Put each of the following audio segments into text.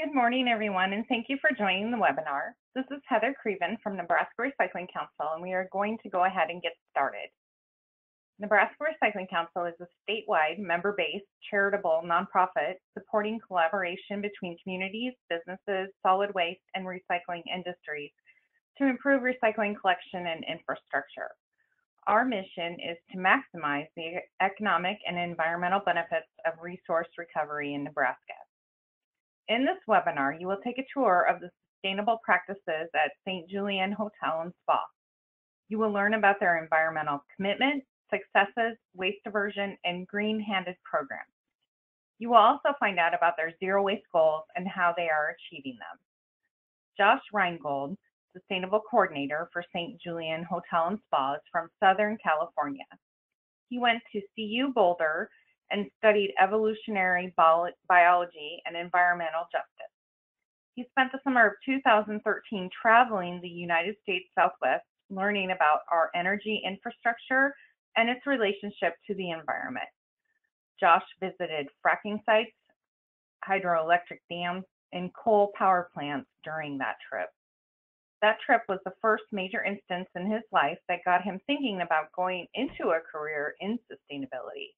Good morning, everyone, and thank you for joining the webinar. This is Heather Creven from Nebraska Recycling Council, and we are going to go ahead and get started. Nebraska Recycling Council is a statewide, member-based, charitable nonprofit supporting collaboration between communities, businesses, solid waste, and recycling industries to improve recycling collection and infrastructure. Our mission is to maximize the economic and environmental benefits of resource recovery in Nebraska. In this webinar, you will take a tour of the sustainable practices at St. Julien Hotel and Spa. You will learn about their environmental commitment, successes, waste diversion, and green-handed programs. You will also find out about their zero waste goals and how they are achieving them. Josh Reingold, Sustainable Coordinator for St. Julien Hotel and Spa, is from Southern California. He went to CU Boulder and studied evolutionary biology and environmental justice. He spent the summer of 2013 traveling the United States Southwest, learning about our energy infrastructure and its relationship to the environment. Josh visited fracking sites, hydroelectric dams, and coal power plants during that trip. That trip was the first major instance in his life that got him thinking about going into a career in sustainability.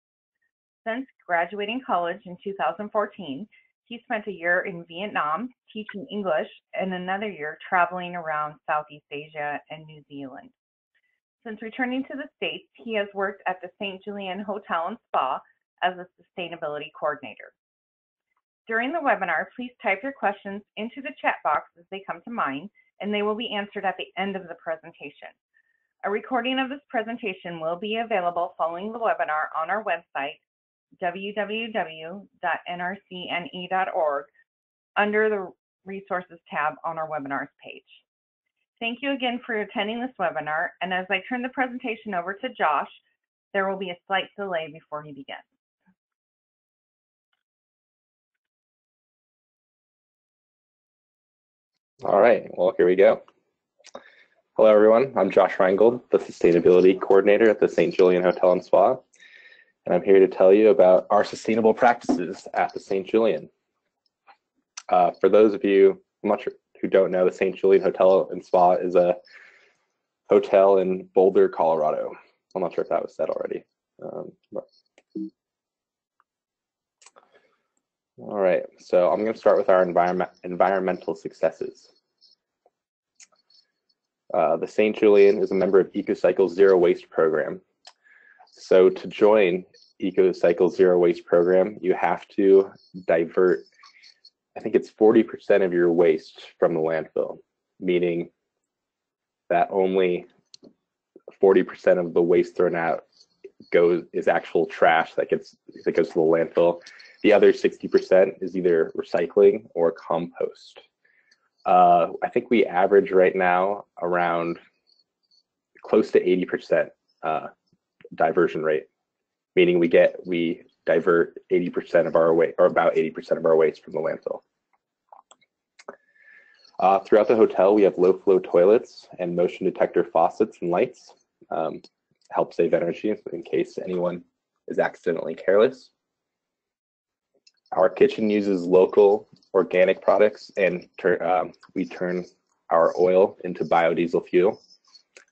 Since graduating college in 2014, he spent a year in Vietnam teaching English and another year traveling around Southeast Asia and New Zealand. Since returning to the States, he has worked at the St. Julien Hotel and Spa as a sustainability coordinator. During the webinar, please type your questions into the chat box as they come to mind, and they will be answered at the end of the presentation. A recording of this presentation will be available following the webinar on our website, www.nrcne.org, under the Resources tab on our webinars page. Thank you again for attending this webinar, and as I turn the presentation over to Josh, there will be a slight delay before he begins. All right, well, here we go. Hello, everyone. I'm Josh Reingold, the Sustainability Coordinator at the St. Julien Hotel and Spa, and I'm here to tell you about our sustainable practices at the St. Julien. For those of you who don't know, the St. Julien Hotel and Spa is a hotel in Boulder, Colorado. I'm not sure if that was said already. All right, so I'm going to start with our environmental successes. The St. Julien is a member of EcoCycle's Zero Waste Program. So to join EcoCycle's Zero Waste Program, you have to divert, I think it's 40% of your waste from the landfill, meaning that only 40% of the waste thrown out is actual trash that goes to the landfill. The other 60% is either recycling or compost. I think we average right now around close to 80% diversion rate, meaning we divert 80% of our waste, or about 80% of our waste, from the landfill. Throughout the hotel, we have low flow toilets and motion detector faucets and lights. Help save energy in case anyone is accidentally careless. Our kitchen uses local organic products, and we turn our oil into biodiesel fuel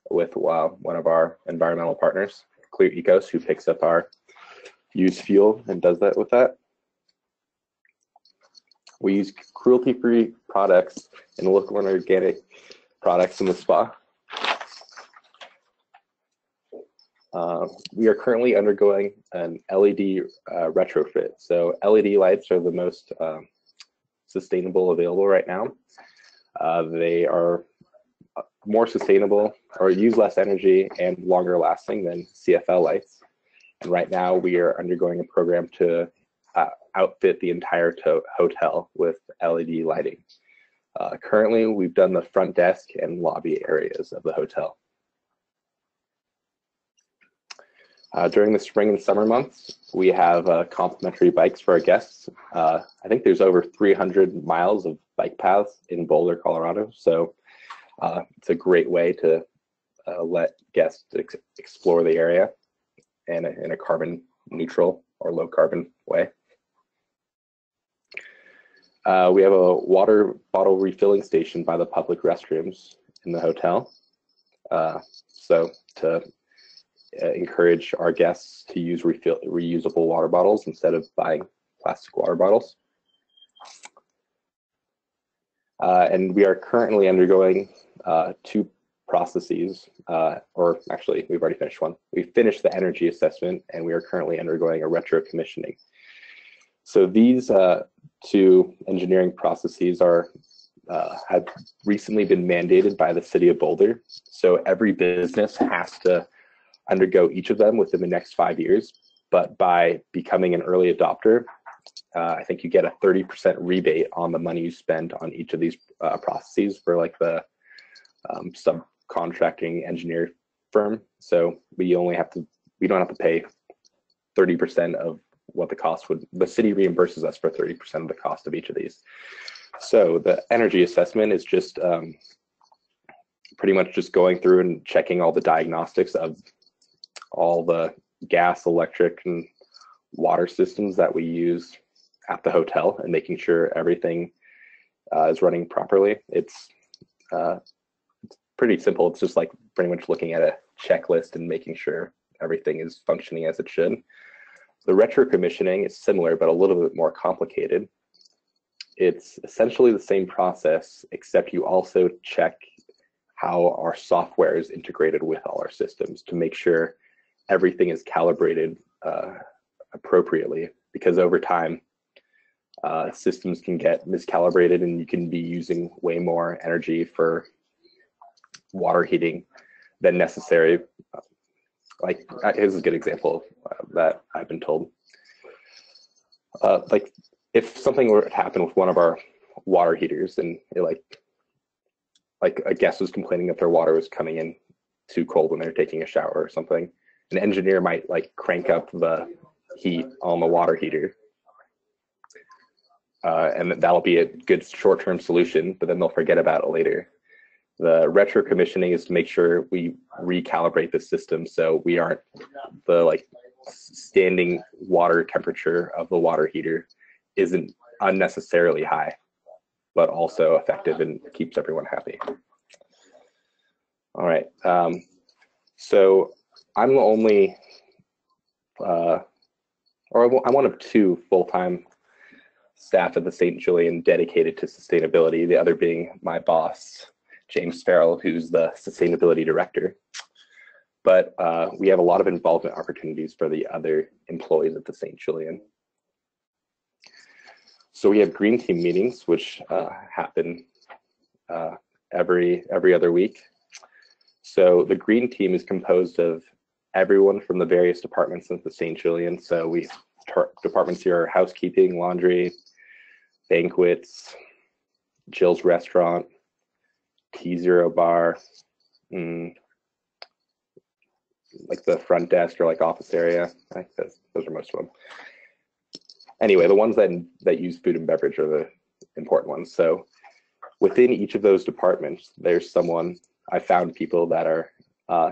with one of our environmental partners, Clear Ecos, who picks up our used fuel and does that with that. We use cruelty-free products and local and organic products in the spa. We are currently undergoing an LED retrofit. So LED lights are the most sustainable available right now. They are more sustainable, or use less energy and longer lasting than CFL lights. And right now we are undergoing a program to outfit the entire hotel with LED lighting. Currently, we've done the front desk and lobby areas of the hotel. During the spring and summer months, we have complimentary bikes for our guests. I think there's over 300 miles of bike paths in Boulder, Colorado. So it's a great way to let guests explore the area in a carbon neutral or low carbon way. We have a water bottle refilling station by the public restrooms in the hotel. So to encourage our guests to use reusable water bottles instead of buying plastic water bottles. And we are currently undergoing 2 processes, or actually we've already finished one. We finished the energy assessment and we are currently undergoing a retro commissioning. So these 2 engineering processes have recently been mandated by the city of Boulder. So every business has to undergo each of them within the next 5 years, but by becoming an early adopter, I think you get a 30% rebate on the money you spend on each of these processes for like the subcontracting engineer firm. So we don't have to pay 30% of what the cost would. The city reimburses us for 30% of the cost of each of these. So the energy assessment is just pretty much just going through and checking all the diagnostics of all the gas, electric, and water systems that we use at the hotel and making sure everything is running properly. It's pretty simple. It's just like pretty much looking at a checklist and making sure everything is functioning as it should. The retro commissioning is similar, but a little bit more complicated. It's essentially the same process, except you also check how our software is integrated with all our systems to make sure everything is calibrated appropriately, because over time, systems can get miscalibrated and you can be using way more energy for water heating than necessary. Like, here's a good example that I've been told. Like, if something were to happen with one of our water heaters and it like a guest was complaining that their water was coming in too cold when they're taking a shower or something, an engineer might like crank up the heat on the water heater. And that'll be a good short-term solution, but then they'll forget about it later. The retro commissioning is to make sure we recalibrate the system so we aren't the like standing water temperature of the water heater isn't unnecessarily high, but also effective and keeps everyone happy. All right, so I'm the only, I'm one of 2 full-time staff at the St. Julien dedicated to sustainability, the other being my boss, James Farrell, who's the sustainability director. But we have a lot of involvement opportunities for the other employees at the St. Julien. So we have green team meetings, which happen every other week. So the green team is composed of everyone from the various departments of the St. Julien. So departments here are housekeeping, laundry, banquets, Jill's restaurant, T0 bar, like the front desk or like office area. I think those are most of them. Anyway, the ones that use food and beverage are the important ones. So within each of those departments, there's someone, I found people that are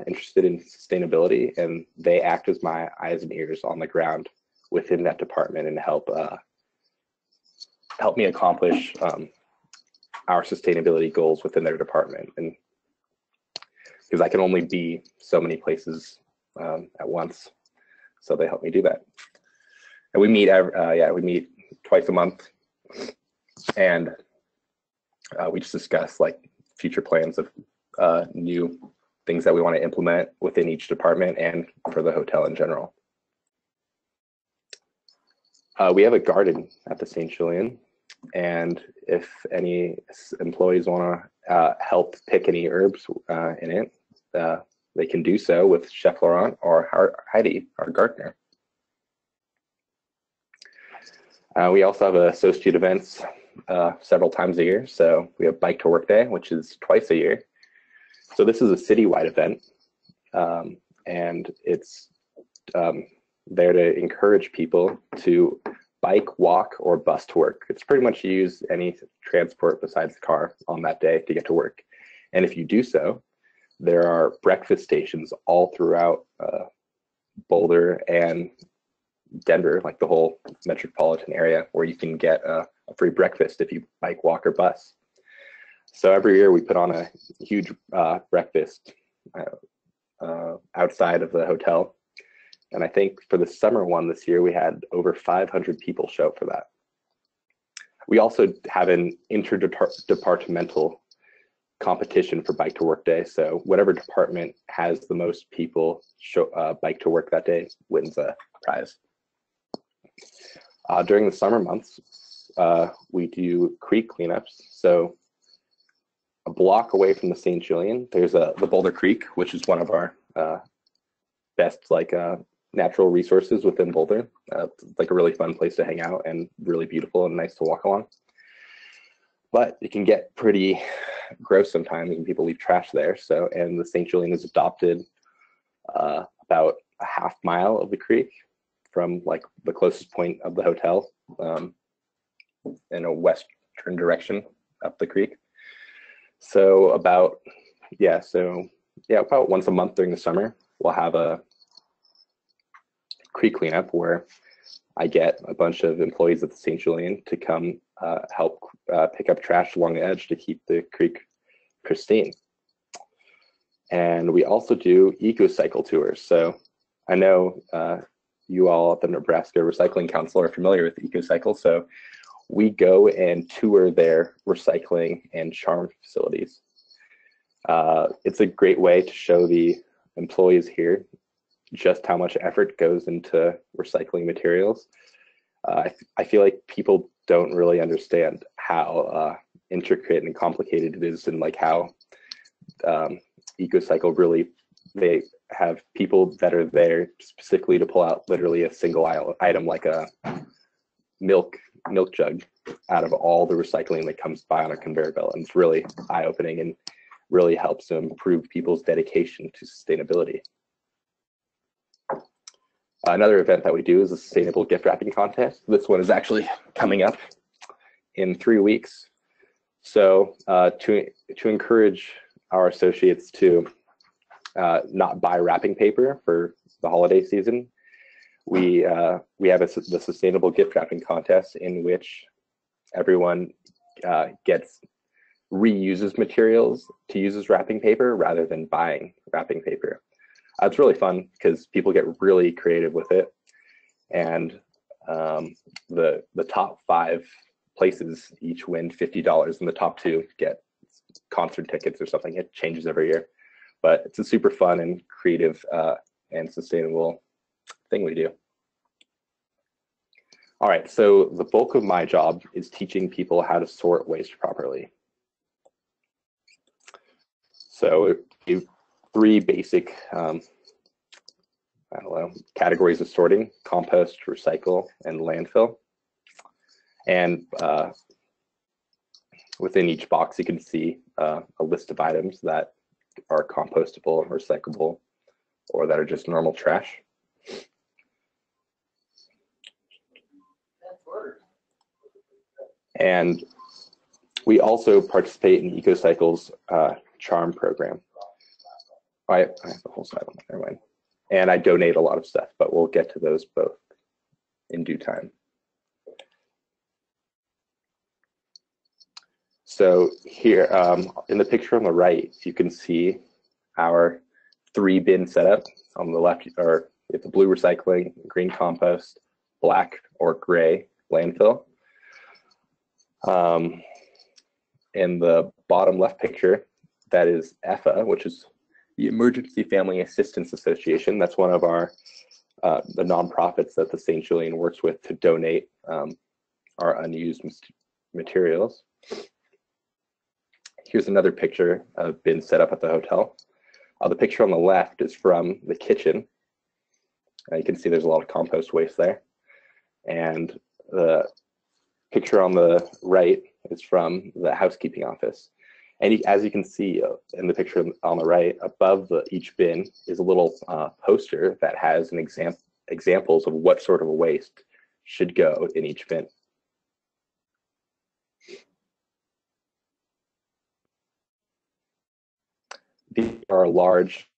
interested in sustainability, and they act as my eyes and ears on the ground within that department and help me accomplish our sustainability goals within their department. And because I can only be so many places at once, so they help me do that. And we meet we meet twice a month, and we just discuss like future plans of new things that we want to implement within each department and for the hotel in general. We have a garden at the St. Julien, and if any employees want to help pick any herbs in it, they can do so with Chef Laurent or Heidi, our gardener. We also have associate events several times a year. So we have Bike to Work Day, which is twice a year. So this is a citywide event, and it's there to encourage people to bike, walk, or bus to work. It's pretty much use any transport besides the car on that day to get to work. And if you do so, there are breakfast stations all throughout Boulder and Denver, like the whole metropolitan area, where you can get a a free breakfast if you bike, walk, or bus. So every year we put on a huge breakfast outside of the hotel. And I think for the summer one this year, we had over 500 people show up for that. We also have an interdepartmental competition for Bike to Work Day. So whatever department has the most people bike to work that day wins a prize. During the summer months, we do creek cleanups. So a block away from the St. Julien, there's the Boulder Creek, which is one of our best natural resources within Boulder. It's like a really fun place to hang out and really beautiful and nice to walk along. But it can get pretty gross sometimes when people leave trash there. So, and the St. Julien has adopted about a half mile of the creek from like the closest point of the hotel in a western direction up the creek. So about once a month during the summer, we'll have a creek cleanup where I get a bunch of employees at the St. Julien to come help pick up trash along the edge to keep the creek pristine. And we also do eco-cycle tours. So I know you all at the Nebraska Recycling Council are familiar with eco-cycle. So we go and tour their recycling and charm facilities. It's a great way to show the employees here just how much effort goes into recycling materials. I feel like people don't really understand how intricate and complicated it is, and like how EcoCycle really, they have people that are there specifically to pull out literally a single item like a milk jug out of all the recycling that comes by on a conveyor belt. And it's really eye-opening and really helps to improve people's dedication to sustainability. Another event that we do is a sustainable gift wrapping contest. This one is actually coming up in 3 weeks. So to encourage our associates to not buy wrapping paper for the holiday season, we have the sustainable gift wrapping contest in which everyone reuses materials to use as wrapping paper rather than buying wrapping paper. It's really fun because people get really creative with it, and the top 5 places each win $50, and the top 2 get concert tickets or something. It changes every year, but it's a super fun and creative and sustainable thing we do. All right, so the bulk of my job is teaching people how to sort waste properly. So 3 basic categories of sorting: compost, recycle, and landfill. And within each box, you can see a list of items that are compostable, recyclable, or that are just normal trash. And we also participate in EcoCycle's charm program. I have the whole side on, never mind. And I donate a lot of stuff, but we'll get to those both in due time. So here in the picture on the right, you can see our 3 bin setup. On the left are the blue recycling, green compost, black or gray landfill. In the bottom left picture, that is EFA, which is the Emergency Family Assistance Association. That's one of our the nonprofits that the St. Julien works with to donate our unused materials. Here's another picture of bins set up at the hotel. The picture on the left is from the kitchen. You can see there's a lot of compost waste there. And the picture on the right is from the housekeeping office. And as you can see in the picture on the right, above each bin is a little poster that has an examples of what sort of waste should go in each bin. These are large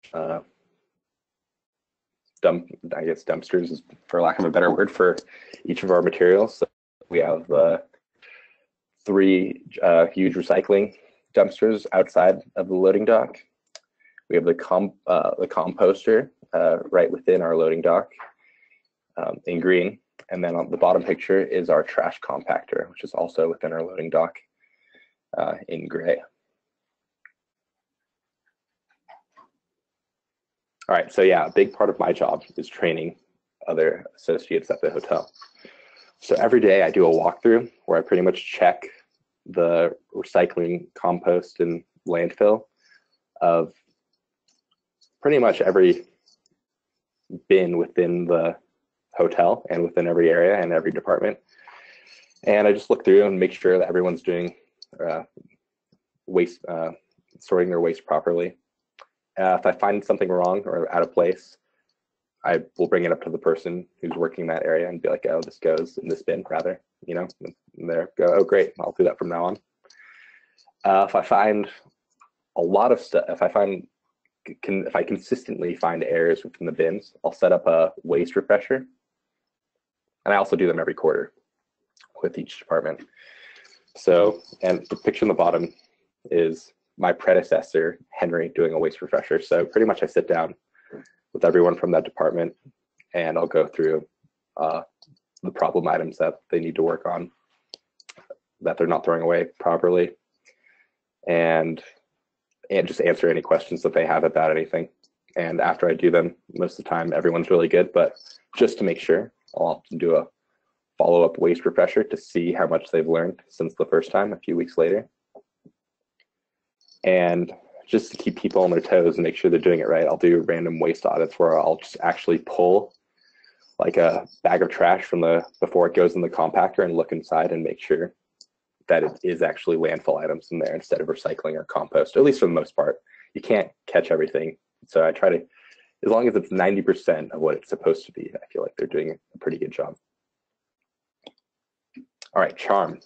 dumpsters, for lack of a better word, for each of our materials. So we have 3 huge recycling dumpsters outside of the loading dock. We have the composter right within our loading dock in green. And then on the bottom picture is our trash compactor, which is also within our loading dock in gray. All right, so yeah, a big part of my job is training other associates at the hotel. So every day I do a walkthrough where I pretty much check the recycling, compost, and landfill of pretty much every bin within the hotel and within every area and every department. And I just look through and make sure that everyone's doing waste, sorting their waste properly. If I find something wrong or out of place, I will bring it up to the person who's working that area and be like, oh, this goes in this bin, rather, you know, and there go, oh, great, I'll do that from now on. If I find a lot of stuff, if I consistently find errors within the bins, I'll set up a waste refresher. And I also do them every quarter with each department. So, and the picture on the bottom is my predecessor, Henry, doing a waste refresher. So pretty much I sit down with everyone from that department and I'll go through the problem items that they need to work on, that they're not throwing away properly, and just answer any questions that they have about anything. And after I do them, most of the time, everyone's really good, but just to make sure, I'll often do a follow-up waste refresher to see how much they've learned since the first time a few weeks later. And just to keep people on their toes and make sure they're doing it right, I'll do random waste audits where I'll just actually pull like a bag of trash from before it goes in the compactor and look inside and make sure that it is actually landfill items in there instead of recycling or compost, at least for the most part. You can't catch everything. So I try to, as long as it's 90% of what it's supposed to be, I feel like they're doing a pretty good job. All right, CHARM.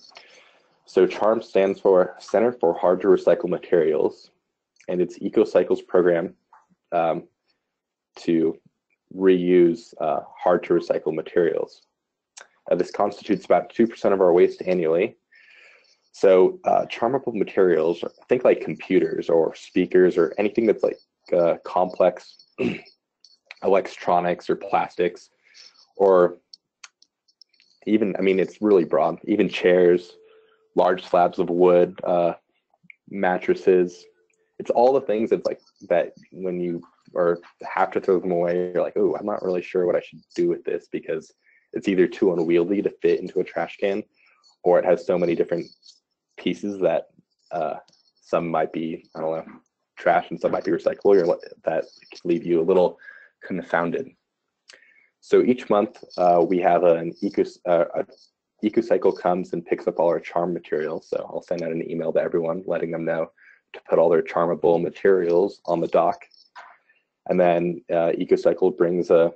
So CHARM stands for Center for Hard to Recycle Materials, and it's EcoCycle's program to reuse hard to recycle materials. This constitutes about 2% of our waste annually. So charmable materials, think like computers or speakers or anything that's like complex electronics or plastics, or even, I mean, it's really broad, even chairs, large slabs of wood, mattresses. It's all the things that's like that when you have to throw them away, you're like, oh, I'm not really sure what I should do with this because it's either too unwieldy to fit into a trash can, or it has so many different pieces that some might be, I don't know, trash and some might be recyclable, or that can leave you a little confounded. So each month we have an EcoCycle comes and picks up all our CHARM materials. So I'll send out an email to everyone letting them know to put all their charmable materials on the dock. And then EcoCycle brings a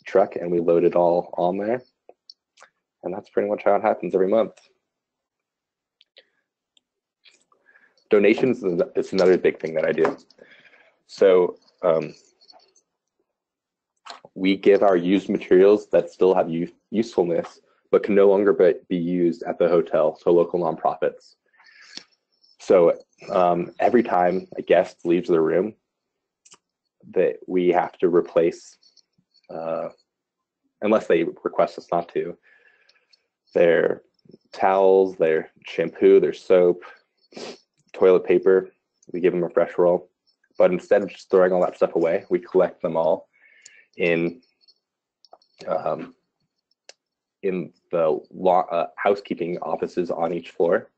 truck and we load it all on there. And that's pretty much how it happens every month. Donations is another big thing that I do. So we give our used materials that still have usefulness, but can no longer be used at the hotel to local nonprofits. So every time a guest leaves the room, that we have to replace, unless they request us not to, their towels, their shampoo, their soap, toilet paper. We give them a fresh roll. But instead of just throwing all that stuff away, we collect them all in the housekeeping offices on each floor.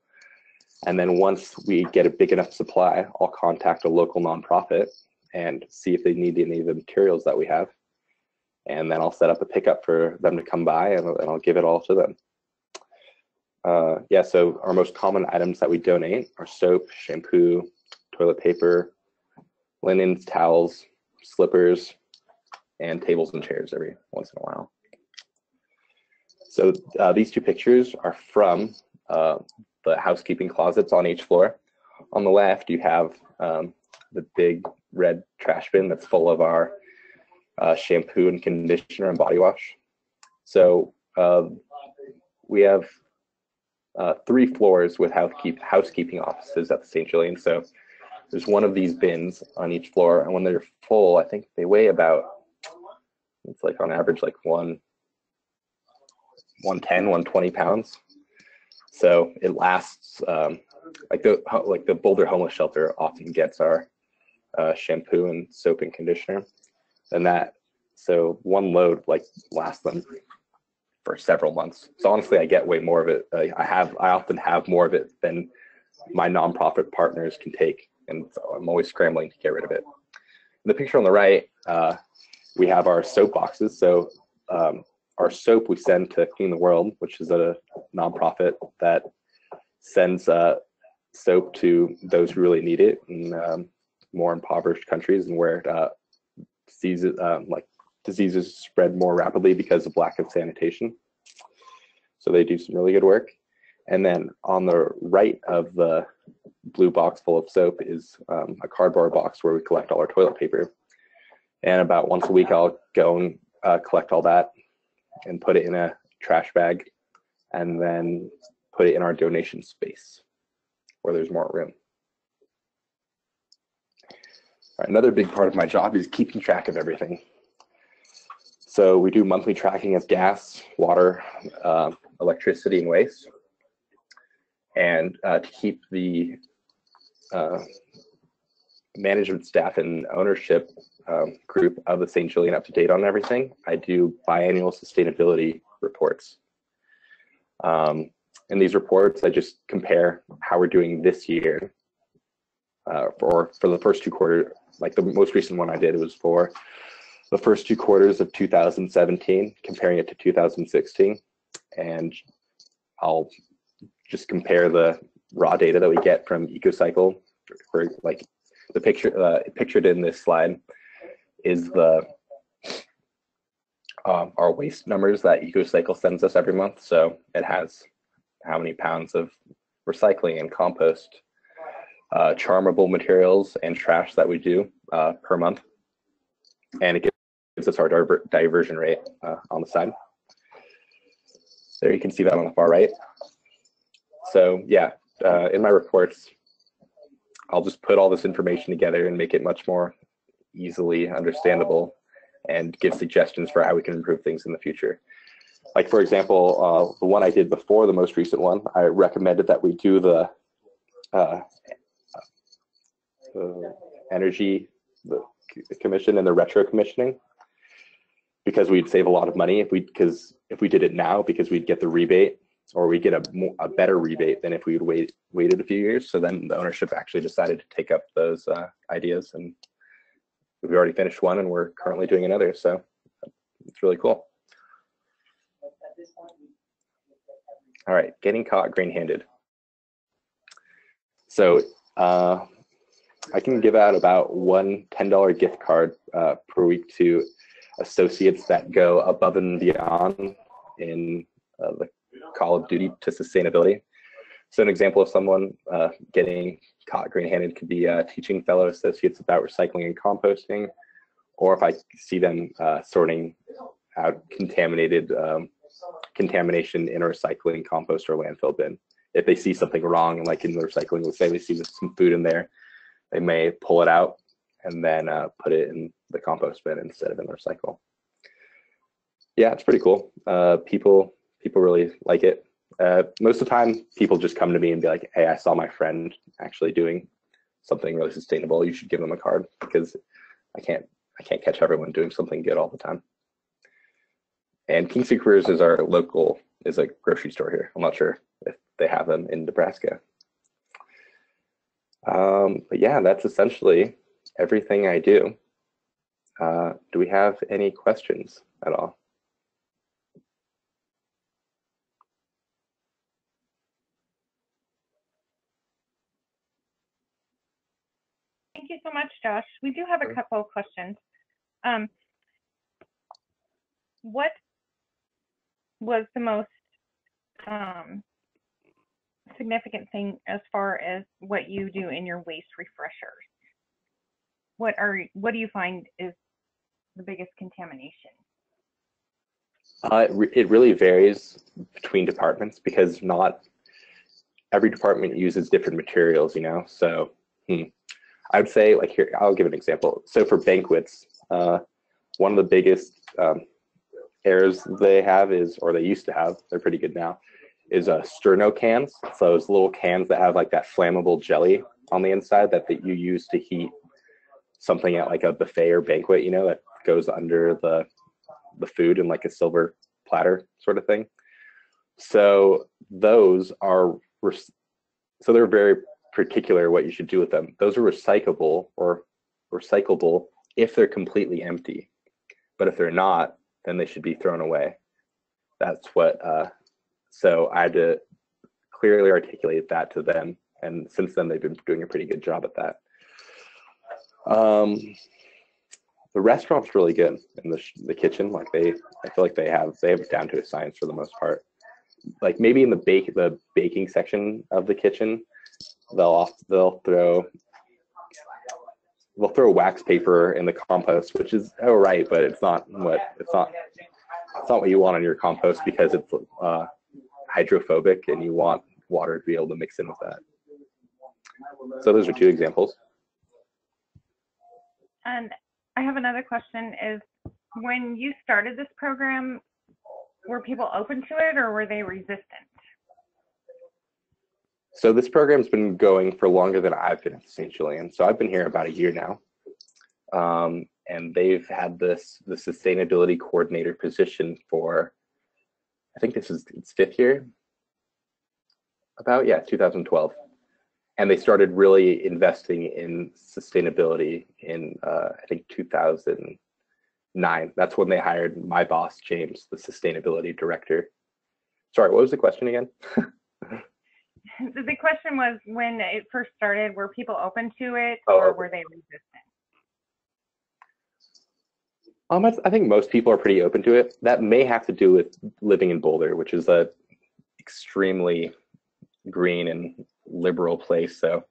And then once we get a big enough supply, I'll contact a local nonprofit and see if they need any of the materials that we have. And then I'll set up a pickup for them to come by and I'll give it all to them. Yeah, so our most common items that we donate are soap, shampoo, toilet paper, linens, towels, slippers, and tables and chairs every once in a while. So these two pictures are from the housekeeping closets on each floor. On the left, you have the big red trash bin that's full of our shampoo and conditioner and body wash. So we have 3 floors with housekeeping offices at the St. Julien. So there's one of these bins on each floor, and when they're full, I think they weigh about, it's like on average like 110, 120 pounds. So it lasts, like the Boulder Homeless Shelter often gets our shampoo and soap and conditioner, and so one load like lasts them for several months. So honestly, I get way more of it. I often have more of it than my nonprofit partners can take, and so I'm always scrambling to get rid of it. In the picture on the right, we have our soap boxes. So our soap we send to Clean the World, which is a nonprofit that sends soap to those who really need it in more impoverished countries, and where diseases spread more rapidly because of lack of sanitation. So they do some really good work. And then on the right of the blue box full of soap is a cardboard box where we collect all our toilet paper. And about once a week, I'll go and collect all that and put it in a trash bag, and then put it in our donation space where there's more room. All right, another big part of my job is keeping track of everything. So we do monthly tracking of gas, water, electricity, and waste. And to keep the management staff and ownership group of the St. Julien up to date on everything, I do biannual sustainability reports. In these reports, I just compare how we're doing this year for the first 2 quarters. Like the most recent one I did was for the first 2 quarters of 2017, comparing it to 2016. And I'll just compare the raw data that we get from EcoCycle. For like the picture pictured in this slide is the our waste numbers that EcoCycle sends us every month. So it has how many pounds of recycling and compost, charmable materials and trash that we do per month. And it gives us our diversion rate on the side. There you can see that on the far right. So yeah, in my reports, I'll just put all this information together and make it much more easily understandable and give suggestions for how we can improve things in the future. Like for example, the one I did before the most recent one, I recommended that we do the energy commission and the retro commissioning, because we'd save a lot of money if we did it now, because we'd get the rebate, or we get a better rebate than if we would waited a few years. So then the ownership actually decided to take up those ideas, and we've already finished one and we're currently doing another. So it's really cool. All right, getting caught green-handed. So I can give out about one $10 gift card per week to associates that go above and beyond in the call of duty to sustainability. So an example of someone getting caught green-handed could be teaching fellow associates about recycling and composting, or if I see them sorting out contamination in a recycling, compost, or landfill bin. If they see something wrong, like in the recycling, let's say they see some food in there, they may pull it out and then put it in the compost bin instead of in the recycle. Yeah, it's pretty cool. People really like it. Most of the time, people just come to me and be like, "Hey, I saw my friend actually doing something really sustainable. You should give them a card," because I can't catch everyone doing something good all the time. And King Soopers is a grocery store here. I'm not sure if they have them in Nebraska. But yeah, that's essentially everything I do. Do we have any questions at all? Thank you so much, Josh. We do have a couple of questions. What was the most significant thing as far as what you do in your waste refreshers? What do you find is the biggest contamination? It really varies between departments, because not every department uses different materials, you know. So I would say, like, here, I'll give an example. So for banquets, one of the biggest errors they have is, or they used to have, they're pretty good now, is sterno cans. So those little cans that have like that flammable jelly on the inside that you use to heat something at like a buffet or banquet, you know, that goes under the food in like a silver platter sort of thing. So those are, so they're very particular what you should do with them. Those are recyclable or recyclable if they're completely empty. But if they're not, then they should be thrown away. That's what, so I had to clearly articulate that to them. And since then, they've been doing a pretty good job at that. The restaurant's really good in the kitchen. Like I feel like they have it down to a science for the most part. Like maybe in the baking section of the kitchen, they'll throw wax paper in the compost, which is all right, but it's not what you want on your compost, because it's hydrophobic and you want water to be able to mix in with that. So those are two examples. And I have another question is, when you started this program, were people open to it or were they resistant? So this program's been going for longer than I've been at St. Julien. So I've been here about a year now. And they've had the sustainability coordinator position for, I think this is its 5th year, 2012. And they started really investing in sustainability in, I think, 2009. That's when they hired my boss, James, the sustainability director. Sorry, what was the question again? The question was, when it first started, were people open to it, or were they resistant? I think most people are pretty open to it. That may have to do with living in Boulder, which is a extremely green and liberal place. So,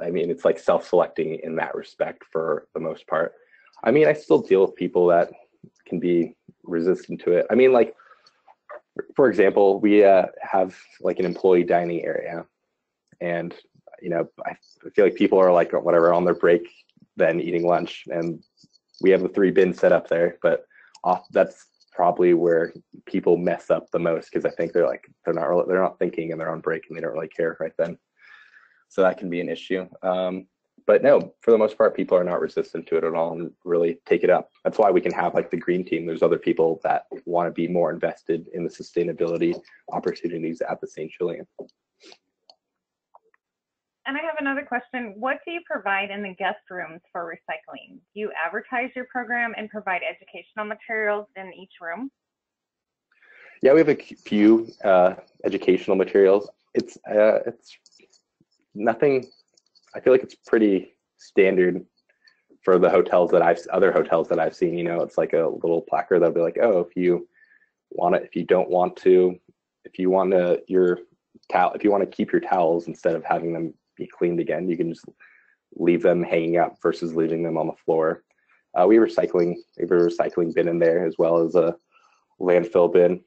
I mean, it's like self-selecting in that respect for the most part. I mean, I still deal with people that can be resistant to it. I mean, like, for example, we have like an employee dining area, and you know, I feel like people are like whatever on their break, then eating lunch, and we have the 3 bins set up there. But that's probably where people mess up the most, because I think they're not thinking and they're on break and they don't really care right then. So that can be an issue. But no, for the most part, people are not resistant to it at all and really take it up. That's why we can have like the green team. There's other people that want to be more invested in the sustainability opportunities at the St. Julien. And I have another question. What do you provide in the guest rooms for recycling? Do you advertise your program and provide educational materials in each room? Yeah, we have a few educational materials. It's nothing. I feel like it's pretty standard for the hotels that other hotels that I've seen. You know, it's like a little placard that'll be like, oh, if you want to keep your towels instead of having them be cleaned again, you can just leave them hanging up versus leaving them on the floor. We have a recycling bin in there, as well as a landfill bin.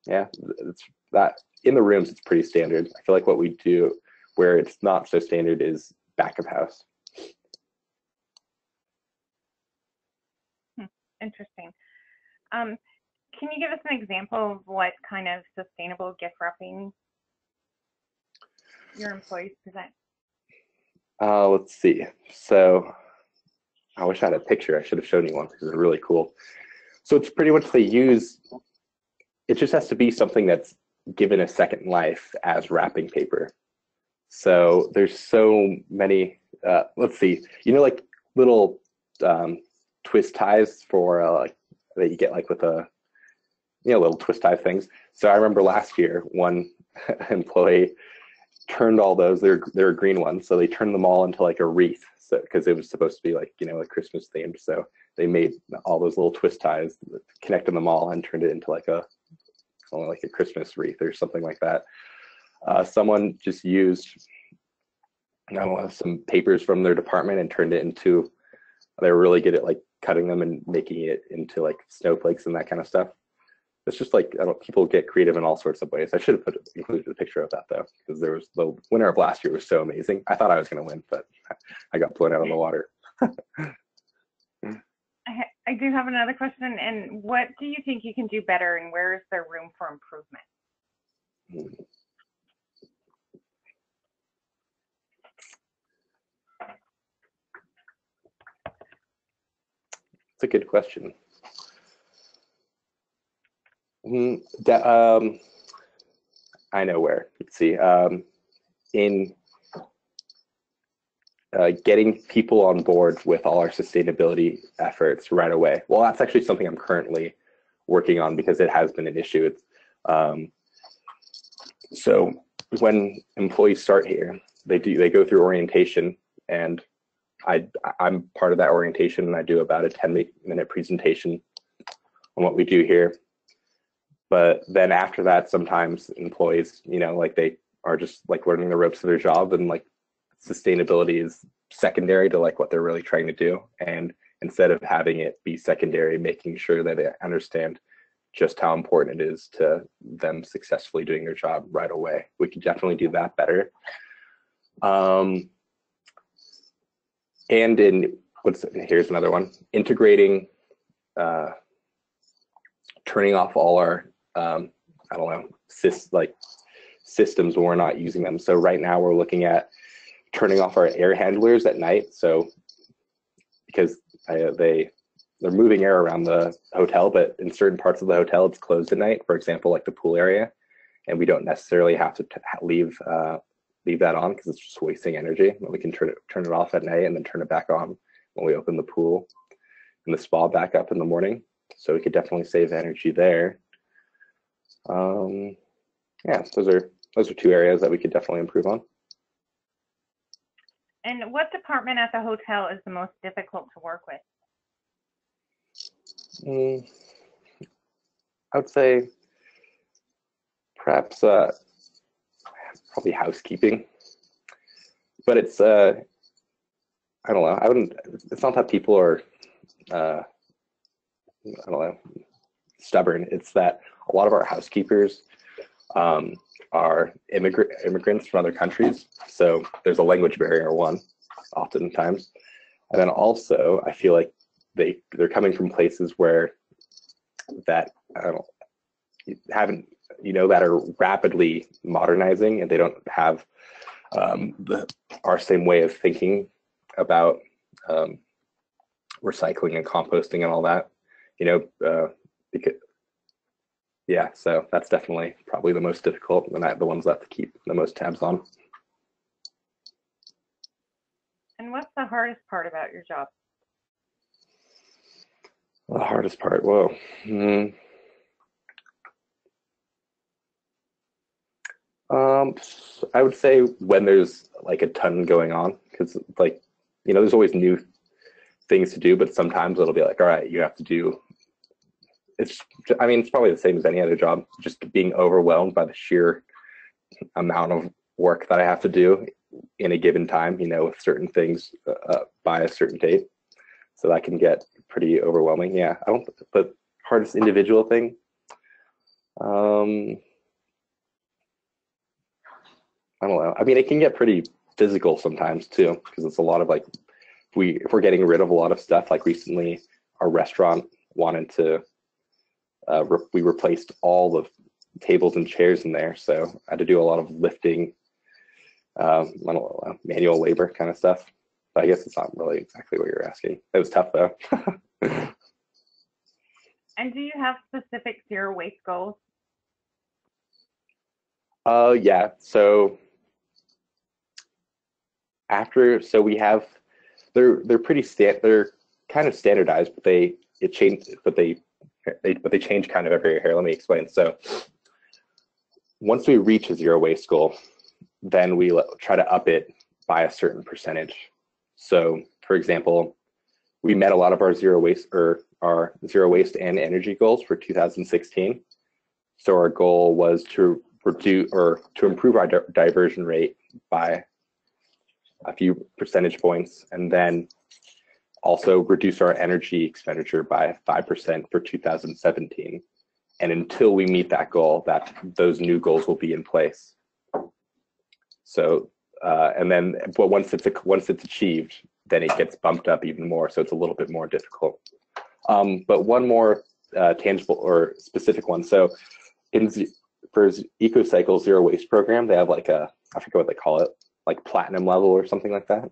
Yeah, it's that in the rooms, it's pretty standard. I feel like what we do where it's not so standard is back of house. Interesting. Can you give us an example of what kind of sustainable gift wrapping your employees present? Let's see. So I wish I had a picture. I should have shown you one because it's really cool. So it's pretty much it just has to be something that's given a second life as wrapping paper. So there's so many, let's see, you know, like little twist ties for that you get like with little twist tie things. So I remember last year one employee turned all those, they're green ones, so they turned them all into like a wreath. So because it was supposed to be like, you know, a Christmas themed. So they made all those little twist ties, connected them all, and turned it into like a Christmas wreath or something like that. Someone just used, I don't know, some papers from their department and turned it into, they were really good at like cutting them and making it into like snowflakes and that kind of stuff. it's just like, I don't, people get creative in all sorts of ways. I should have included a picture of that though, because there was the winner of last year was so amazing. I thought I was going to win, but I got blown out on the water. I do have another question. And what do you think you can do better, and where is there room for improvement? It's a good question. I know where. Let's see. In getting people on board with all our sustainability efforts right away. Well, that's actually something I'm currently working on because it has been an issue. So when employees start here, they go through orientation, and I'm part of that orientation, and I do about a 10-minute presentation on what we do here. But then after that, sometimes employees, like they are just like learning the ropes of their job, and like sustainability is secondary to like what they're really trying to do. And instead of having it be secondary, making sure that they understand just how important it is to them successfully doing their job right away. We could definitely do that better. And here's another one, integrating, turning off all our, systems when we're not using them. So right now we're looking at turning off our air handlers at night. So because they're moving air around the hotel, but in certain parts of the hotel, it's closed at night, for example, like the pool area. And we don't necessarily have to leave that on because it's just wasting energy. We can turn it off at night and then turn it back on when we open the pool and the spa back up in the morning. So we could definitely save energy there. Yeah, those are two areas that we could definitely improve on. And what department at the hotel is the most difficult to work with? I would say perhaps probably housekeeping, but it's I don't know. It's not that people are I don't know, stubborn. It's that a lot of our housekeepers are immigrants from other countries. So there's a language barrier, oftentimes. And then also, I feel like they're coming from places where that, that are rapidly modernizing, and they don't have our same way of thinking about recycling and composting and all that, so that's definitely probably the most difficult, and the ones that have to keep the most tabs on. And what's the hardest part about your job? The hardest part, whoa. I would say when there's like a ton going on, because there's always new things to do, but sometimes it'll be like, all right, you have to do. It's probably the same as any other job, just being overwhelmed by the sheer amount of work that I have to do in a given time, with certain things by a certain date. So that can get pretty overwhelming. Yeah, but hardest individual thing. I don't know. It can get pretty physical sometimes too, because it's a lot of if we're getting rid of a lot of stuff. Like recently, our restaurant wanted to. We replaced all the tables and chairs in there, so I had to do a lot of lifting, manual labor kind of stuff. But I guess it's not really exactly what you're asking. It was tough though. And do you have specific zero waste goals? Yeah. So we have, they're pretty they're kind of standardized, but they change kind of every year. Here, let me explain. So once we reach a zero waste goal, then we try to up it by a certain percentage. So for example, we met a lot of our zero waste and energy goals for 2016. So our goal was to improve our diversion rate by a few percentage points, and then also reduce our energy expenditure by 5% for 2017. And until we meet that goal, those new goals will be in place. So, and then, but once it's achieved, then it gets bumped up even more. So it's a little bit more difficult. But one more tangible or specific one. So for EcoCycle Zero Waste Program, they have like I forget what they call it, like platinum level or something like that.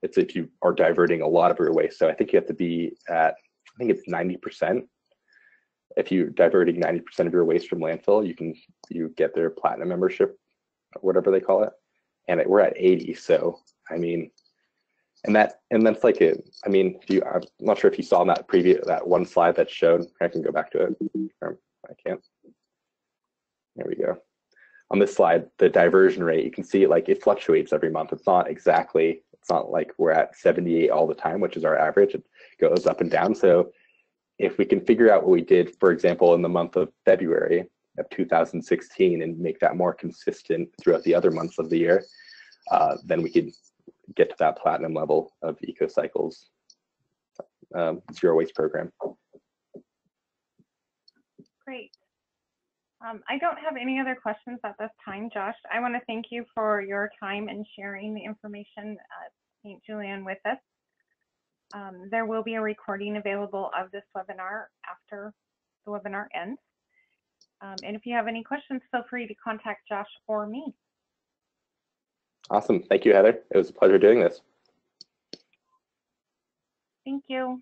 It's if you are diverting a lot of your waste. So I think you have to be at, I think it's 90%. If you're diverting 90% of your waste from landfill, you get their platinum membership, or whatever they call it. And we're at 80. So I mean, and that's like it. I mean, I'm not sure if you saw in that one slide that showed. I can go back to it. I can't. There we go. On this slide, the diversion rate, you can see it fluctuates every month. It's not like we're at 78 all the time, which is our average. It goes up and down. So if we can figure out what we did, for example, in the month of February of 2016 and make that more consistent throughout the other months of the year, then we could get to that platinum level of EcoCycle's Zero Waste Program. Great. I don't have any other questions at this time, Josh. I want to thank you for your time and sharing the information at St. Julien with us. There will be a recording available of this webinar after the webinar ends. And if you have any questions, feel free to contact Josh or me. Awesome. Thank you, Heather. It was a pleasure doing this. Thank you.